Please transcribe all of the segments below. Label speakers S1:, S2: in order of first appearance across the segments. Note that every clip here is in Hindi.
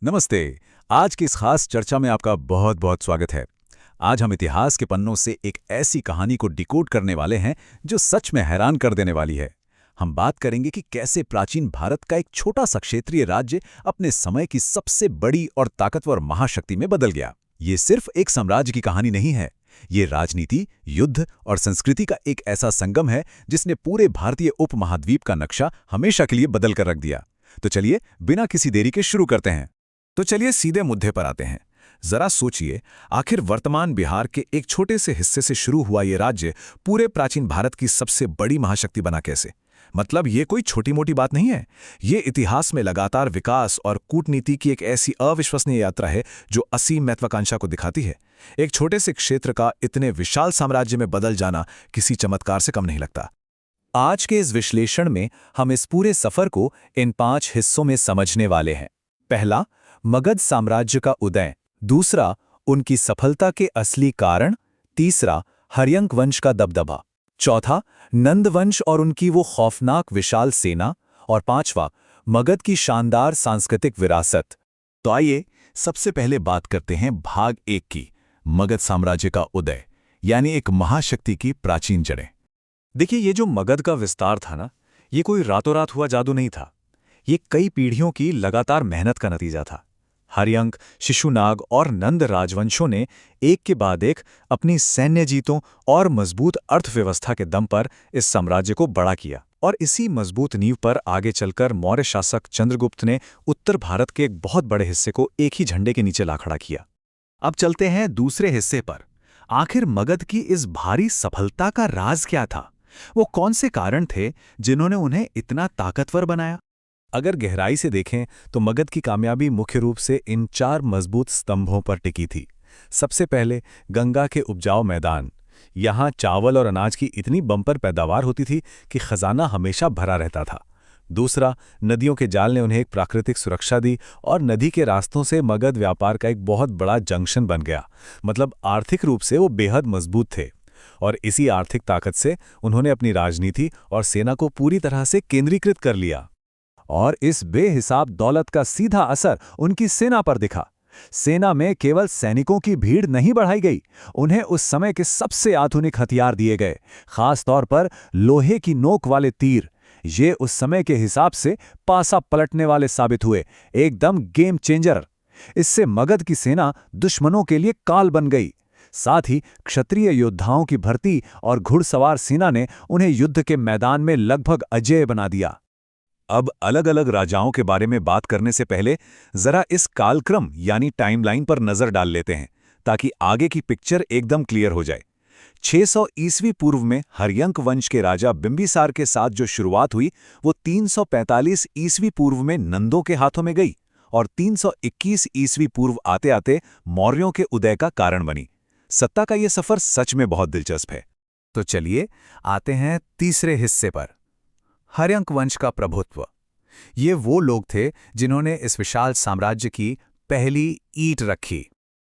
S1: नमस्ते। आज की इस खास चर्चा में आपका बहुत बहुत स्वागत है। आज हम इतिहास के पन्नों से एक ऐसी कहानी को डिकोड करने वाले हैं जो सच में हैरान कर देने वाली है। हम बात करेंगे कि कैसे प्राचीन भारत का एक छोटा सा क्षेत्रीय राज्य अपने समय की सबसे बड़ी और ताकतवर महाशक्ति में बदल गया। ये सिर्फ एक साम्राज्य की कहानी नहीं है। ये राजनीति, युद्ध और संस्कृति का एक ऐसा संगम है जिसने पूरे भारतीय उपमहाद्वीप का नक्शा हमेशा के लिए बदल कर रख दिया। तो चलिए बिना किसी देरी के शुरू करते हैं।
S2: तो चलिए सीधे मुद्दे पर आते हैं। जरा सोचिए, आखिर वर्तमान बिहार के एक छोटे से हिस्से से शुरू हुआ ये राज्य पूरे प्राचीन भारत की सबसे बड़ी महाशक्ति बना कैसे? मतलब ये कोई छोटी मोटी बात नहीं है। ये इतिहास में लगातार विकास और कूटनीति की एक ऐसी अविश्वसनीय यात्रा है जो असीम महत्वाकांक्षा को दिखाती है। एक छोटे से क्षेत्र का इतने विशाल साम्राज्य में बदल जाना किसी चमत्कार से कम नहीं लगता।
S3: आज के इस विश्लेषण में हम इस पूरे सफर को इन 5 हिस्सों में समझने वाले हैं। पहला, मगध साम्राज्य का उदय। दूसरा, उनकी सफलता के असली कारण। तीसरा, हर्यंक वंश का दबदबा। चौथा, नंद वंश और उनकी वो खौफनाक विशाल सेना। और पांचवा, मगध की शानदार सांस्कृतिक विरासत।
S2: तो आइए सबसे पहले बात करते हैं भाग 1 की, मगध साम्राज्य का उदय, यानी एक महाशक्ति की प्राचीन जड़ें।
S3: देखिए, ये जो मगध का विस्तार था ना, ये कोई रातों रात हुआ जादू नहीं था। ये कई पीढ़ियों की लगातार मेहनत का नतीजा था। हर्यंक, शिशुनाग और नंद राजवंशों ने एक के बाद एक अपनी सैन्य जीतों और मजबूत अर्थव्यवस्था के दम पर इस साम्राज्य को बड़ा किया। और इसी मजबूत नींव पर आगे चलकर मौर्य शासक चंद्रगुप्त ने उत्तर भारत के एक बहुत बड़े हिस्से को एक ही झंडे के नीचे ला खड़ा किया।
S2: अब चलते हैं दूसरे हिस्से पर। आखिर मगध की इस भारी सफलता का राज क्या था? वो कौन से कारण थे जिन्होंने उन्हें इतना ताकतवर बनाया?
S3: अगर गहराई से देखें तो मगध की कामयाबी मुख्य रूप से इन 4 मजबूत स्तंभों पर टिकी थी। सबसे पहले, गंगा के उपजाऊ मैदान। यहाँ चावल और अनाज की इतनी बम्पर पैदावार होती थी कि खजाना हमेशा भरा रहता था। दूसरा, नदियों के जाल ने उन्हें एक प्राकृतिक सुरक्षा दी और नदी के रास्तों से मगध व्यापार का एक बहुत बड़ा जंक्शन बन गया। मतलब आर्थिक रूप से वो बेहद मजबूत थे। और इसी आर्थिक ताकत से उन्होंने अपनी राजनीति और सेना को पूरी तरह से केंद्रीकृत कर लिया। और इस बेहिसाब दौलत का सीधा असर उनकी सेना पर दिखा। सेना में केवल सैनिकों की भीड़ नहीं बढ़ाई गई, उन्हें उस समय के सबसे आधुनिक हथियार दिए गए, खास तौर पर लोहे की नोक वाले तीर। ये उस समय के हिसाब से पासा पलटने वाले साबित हुए, एकदम गेम चेंजर। इससे मगध की सेना दुश्मनों के लिए काल बन गई। साथ ही क्षत्रिय योद्धाओं की भर्ती और घुड़सवार सेना ने उन्हें युद्ध के मैदान में लगभग अजेय बना दिया।
S2: अब अलग अलग राजाओं के बारे में बात करने से पहले जरा इस कालक्रम यानी टाइमलाइन पर नजर डाल लेते हैं, ताकि आगे की पिक्चर एकदम क्लियर हो जाए। 600 ईस्वी पूर्व में हर्यंक वंश के राजा बिंबिसार के साथ जो शुरुआत हुई, वो 345 ईस्वी पूर्व में नंदों के हाथों में गई और 321 ईस्वी पूर्व आते आते मौर्यों के उदय का कारण बनी। सत्ता का ये सफर सच में बहुत दिलचस्प है। तो चलिए आते हैं तीसरे हिस्से पर, हर्यंक वंश का प्रभुत्व। ये वो लोग थे जिन्होंने इस विशाल साम्राज्य की पहली ईंट रखी।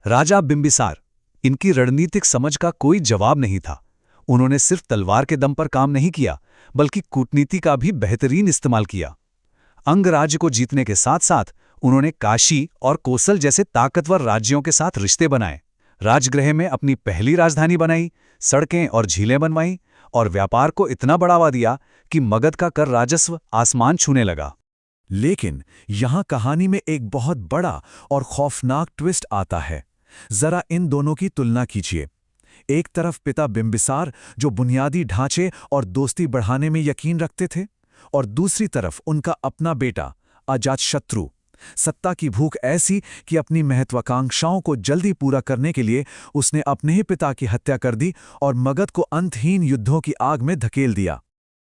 S2: राजा बिंबिसार, इनकी रणनीतिक समझ का कोई जवाब नहीं था। उन्होंने सिर्फ तलवार के दम पर काम नहीं किया, बल्कि कूटनीति का भी बेहतरीन इस्तेमाल किया। अंगराज्य को जीतने के साथ साथ उन्होंने काशी और कोसल जैसे ताकतवर राज्यों के साथ रिश्ते बनाए। राजगृह में अपनी पहली राजधानी बनाई, सड़कें और झीलें बनवाई और व्यापार को इतना बढ़ावा दिया कि मगध का कर राजस्व आसमान छूने लगा। लेकिन यहां कहानी में एक बहुत बड़ा और खौफनाक ट्विस्ट आता है। जरा इन दोनों की तुलना कीजिए। एक तरफ पिता बिंबिसार, जो बुनियादी ढांचे और दोस्ती बढ़ाने में यकीन रखते थे, और दूसरी तरफ उनका अपना बेटा अजातशत्रु, सत्ता की भूख ऐसी कि अपनी महत्वाकांक्षाओं को जल्दी पूरा करने के लिए उसने अपने ही पिता की हत्या कर दी और मगध को अंतहीन युद्धों की आग में धकेल दिया।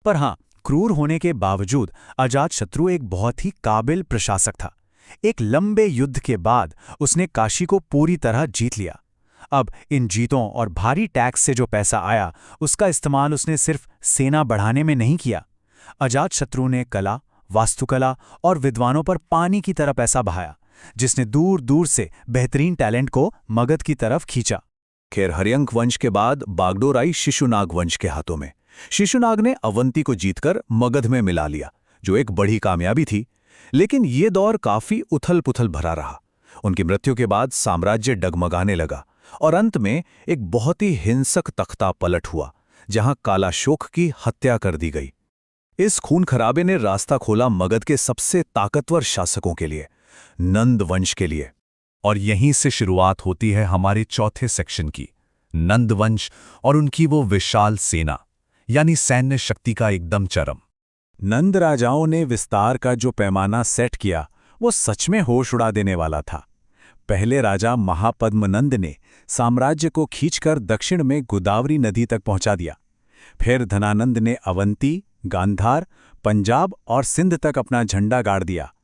S2: पर हां, क्रूर होने के बावजूद अजातशत्रु एक बहुत ही काबिल प्रशासक था। एक लंबे युद्ध के बाद उसने काशी को पूरी तरह जीत लिया। अब इन जीतों और भारी टैक्स से जो पैसा आया, उसका इस्तेमाल उसने सिर्फ सेना बढ़ाने में नहीं किया। अजातशत्रु ने कला, वास्तुकला और विद्वानों पर पानी की तरह पैसा बहाया, जिसने दूर दूर से बेहतरीन टैलेंट को मगध की तरफ खींचा। खैर, हर्यंक वंश के बाद बागडोर आई शिशुनाग वंश के हाथों में। शिशुनाग ने अवंती को जीतकर मगध में मिला लिया, जो एक बड़ी कामयाबी थी।
S3: लेकिन ये दौर काफी उथल-पुथल भरा रहा। उनकी मृत्यु के बाद साम्राज्य डगमगाने लगा और अंत में एक बहुत ही हिंसक तख्ता पलट हुआ, जहां कालाशोक की हत्या कर दी गई। इस खून खराबे ने रास्ता खोला मगध के सबसे ताकतवर शासकों के लिए, नंद वंश के लिए। और यहीं से शुरुआत होती है हमारे चौथे सेक्शन की, नंद वंश और उनकी वो विशाल सेना, यानी सैन्य शक्ति का एकदम चरम।
S1: नंद राजाओं ने विस्तार का जो पैमाना सेट किया वो सच में होश उड़ा देने वाला था। पहले राजा महापद्मनंद ने साम्राज्य को खींचकर दक्षिण में गोदावरी नदी तक पहुंचा दिया। फिर धनानंद ने अवंती, गांधार, पंजाब और सिंध तक अपना झंडा गाड़ दिया।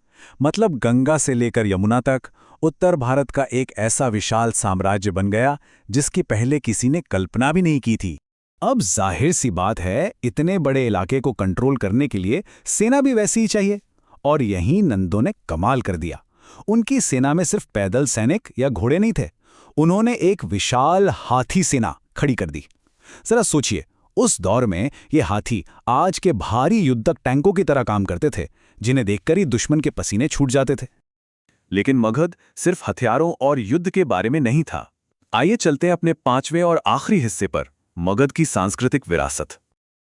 S1: मतलब गंगा से लेकर यमुना तक उत्तर भारत का एक ऐसा विशाल साम्राज्य बन गया जिसकी पहले किसी ने कल्पना भी नहीं की थी। अब जाहिर सी बात है, इतने बड़े इलाके को कंट्रोल करने के लिए सेना भी वैसी ही चाहिए, और यहीं नंदों ने कमाल कर दिया। उनकी सेना में सिर्फ पैदल सैनिक या घोड़े नहीं थे, उन्होंने एक विशाल हाथी सेना खड़ी कर दी। जरा सोचिए, उस दौर में ये हाथी आज के भारी युद्धक टैंकों की तरह काम करते थे, जिन्हें देखकर ही दुश्मन के पसीने छूट जाते थे।
S2: लेकिन मगध सिर्फ हथियारों और युद्ध के बारे में नहीं था। आइए चलते हैं अपने पांचवें और आखिरी हिस्से पर, मगध की सांस्कृतिक विरासत।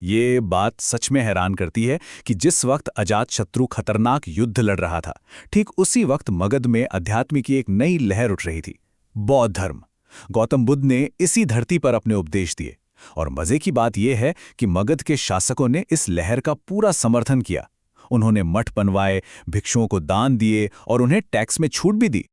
S1: ये बात सच में हैरान करती है कि जिस वक्त अजातशत्रु खतरनाक युद्ध लड़ रहा था, ठीक उसी वक्त मगध में अध्यात्म की एक नई लहर उठ रही थी, बौद्ध धर्म। गौतम बुद्ध ने इसी धरती पर अपने उपदेश दिए, और मजे की बात यह है कि मगध के शासकों ने इस लहर का पूरा समर्थन किया। उन्होंने मठ बनवाए, भिक्षुओं को दान दिए और उन्हें टैक्स में छूट भी दी।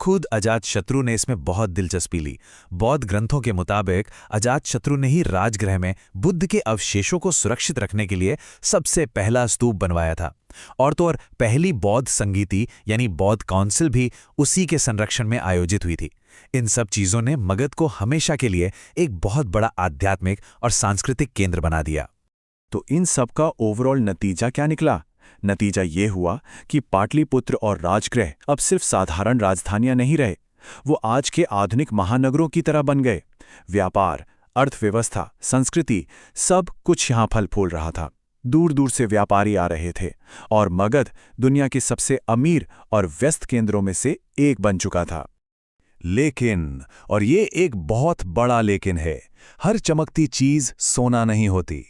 S1: खुद अजातशत्रु ने इसमें बहुत दिलचस्पी ली। बौद्ध ग्रंथों के मुताबिक अजातशत्रु ने ही राजगृह में बुद्ध के अवशेषों को सुरक्षित रखने के लिए सबसे पहला स्तूप बनवाया था, और तो और पहली बौद्ध संगीति यानी बौद्ध काउंसिल भी उसी के संरक्षण में आयोजित हुई थी। इन सब चीजों ने मगध को हमेशा के लिए एक बहुत बड़ा आध्यात्मिक और सांस्कृतिक केंद्र बना दिया।
S3: तो इन सब का ओवरऑल नतीजा क्या निकला? नतीजा ये हुआ कि पाटलिपुत्र और राजगृह अब सिर्फ साधारण राजधानियां नहीं रहे, वो आज के आधुनिक महानगरों की तरह बन गए। व्यापार, अर्थव्यवस्था, संस्कृति, सब कुछ यहां फल फूल रहा था। दूर दूर से व्यापारी आ रहे थे और मगध दुनिया के सबसे अमीर और व्यस्त केंद्रों में से एक बन चुका था। लेकिन, और ये एक बहुत बड़ा लेकिन है, हर चमकती चीज सोना नहीं होती।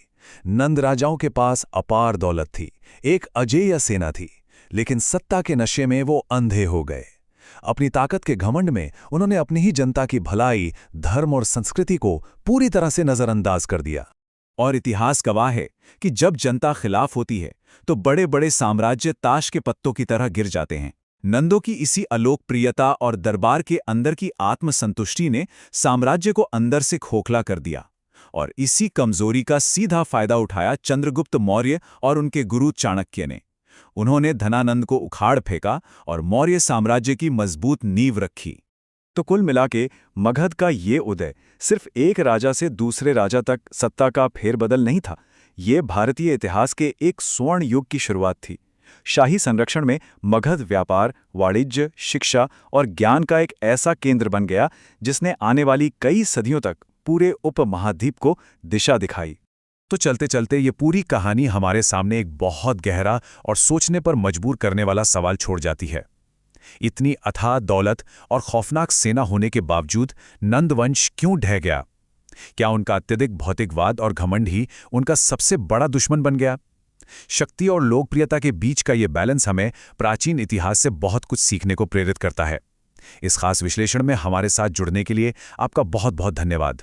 S3: नंद राजाओं के पास अपार दौलत थी, एक अजेय सेना थी, लेकिन सत्ता के नशे में वो अंधे हो गए। अपनी ताकत के घमंड में उन्होंने अपनी ही जनता की भलाई, धर्म और संस्कृति को पूरी तरह से नजरअंदाज कर दिया। और इतिहास गवाह है कि जब जनता खिलाफ होती है तो बड़े बड़े साम्राज्य ताश के पत्तों की तरह गिर जाते हैं। नंदों की इसी अलोकप्रियता और दरबार के अंदर की आत्मसंतुष्टि ने साम्राज्य को अंदर से खोखला कर दिया, और इसी कमजोरी का सीधा फायदा उठाया चंद्रगुप्त मौर्य और उनके गुरु चाणक्य ने। उन्होंने धनानंद को उखाड़ फेंका और मौर्य साम्राज्य की मजबूत नींव रखी। तो कुल मिला के मगध का ये उदय सिर्फ एक राजा से दूसरे राजा तक सत्ता का फेरबदल नहीं था, ये भारतीय इतिहास के एक स्वर्ण युग की शुरुआत थी। शाही संरक्षण में मगध व्यापार, वाणिज्य, शिक्षा और ज्ञान का एक ऐसा केंद्र बन गया जिसने आने वाली कई सदियों तक पूरे उपमहाद्वीप को दिशा दिखाई। तो चलते चलते ये पूरी कहानी हमारे सामने एक बहुत गहरा और सोचने पर मजबूर करने वाला सवाल छोड़ जाती है। इतनी अथाह दौलत और खौफनाक सेना होने के बावजूद नंद वंश क्यों ढह गया? क्या उनका अत्यधिक भौतिकवाद और घमंड ही उनका सबसे बड़ा दुश्मन बन गया? शक्ति और लोकप्रियता के बीच का ये बैलेंस हमें प्राचीन इतिहास से बहुत कुछ सीखने को प्रेरित करता है। इस खास विश्लेषण में हमारे साथ जुड़ने के लिए आपका बहुत बहुत धन्यवाद।